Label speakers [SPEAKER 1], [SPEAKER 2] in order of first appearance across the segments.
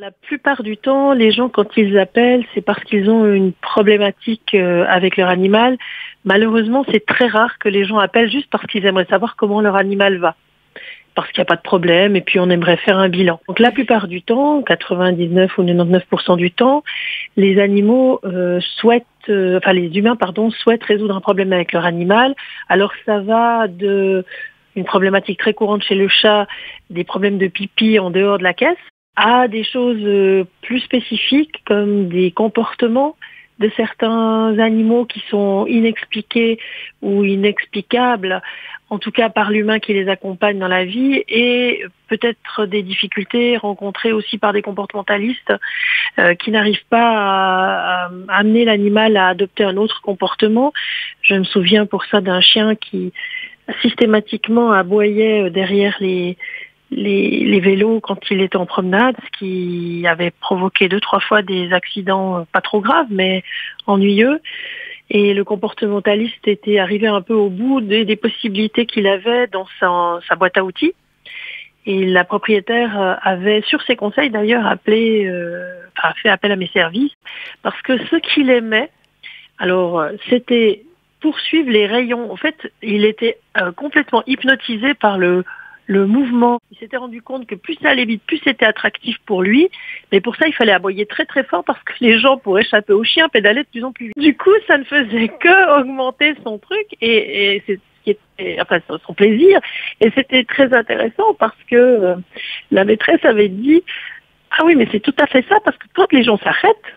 [SPEAKER 1] La plupart du temps, les gens, quand ils appellent, c'est parce qu'ils ont une problématique avec leur animal. Malheureusement, c'est très rare que les gens appellent juste parce qu'ils aimeraient savoir comment leur animal va. Parce qu'il n'y a pas de problème et puis on aimerait faire un bilan. Donc la plupart du temps, 99 ou 99% du temps, les animaux les humains, souhaitent résoudre un problème avec leur animal. Alors ça va de une problématique très courante chez le chat, des problèmes de pipi en dehors de la caisse, à des choses plus spécifiques comme des comportements de certains animaux qui sont inexpliqués ou inexplicables, en tout cas par l'humain qui les accompagne dans la vie, et peut-être des difficultés rencontrées aussi par des comportementalistes qui n'arrivent pas à amener l'animal à adopter un autre comportement. Je me souviens pour ça d'un chien qui systématiquement aboyait derrière les vélos quand il était en promenade, ce qui avait provoqué 2-3 fois des accidents pas trop graves, mais ennuyeux. Et le comportementaliste était arrivé un peu au bout des possibilités qu'il avait dans sa boîte à outils. Et la propriétaire avait, sur ses conseils d'ailleurs, fait appel à mes services, parce que ce qu'il aimait, c'était poursuivre les rayons. En fait, il était complètement hypnotisé par le mouvement. Il s'était rendu compte que plus ça allait vite, plus c'était attractif pour lui. Mais pour ça, il fallait aboyer très très fort parce que les gens, pour échapper au chien, pédalaient de plus en plus vite. Du coup, ça ne faisait que augmenter son truc et c'est ce qui était, son plaisir. Et c'était très intéressant parce que la maîtresse avait dit « Ah oui, mais c'est tout à fait ça parce que quand les gens s'arrêtent,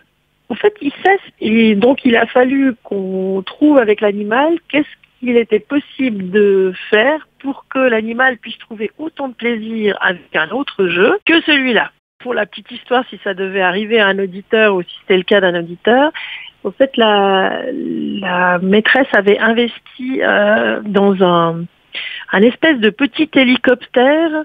[SPEAKER 1] en fait, ils cessent. Et donc, il a fallu qu'on trouve avec l'animal qu'est-ce qu'il était possible de faire pour que l'animal puisse trouver autant de plaisir avec un autre jeu que celui-là. Pour la petite histoire, si ça devait arriver à un auditeur ou si c'était le cas d'un auditeur, en fait, la maîtresse avait investi dans un espèce de petit hélicoptère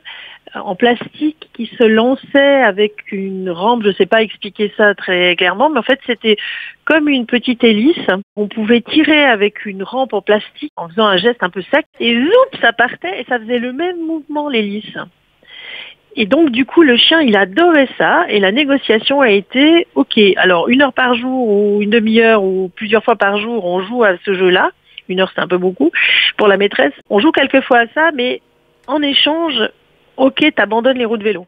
[SPEAKER 1] en plastique qui se lançait avec une rampe, je ne sais pas expliquer ça très clairement, mais en fait c'était comme une petite hélice. On pouvait tirer avec une rampe en plastique en faisant un geste un peu sec et zoup, ça partait et ça faisait le même mouvement l'hélice. Et donc du coup le chien il adorait ça et la négociation a été ok, alors 1 heure par jour ou une demi-heure ou plusieurs fois par jour on joue à ce jeu-là. 1 heure c'est un peu beaucoup pour la maîtresse. On joue quelques fois à ça mais en échange ok, t'abandonnes les roues de vélo.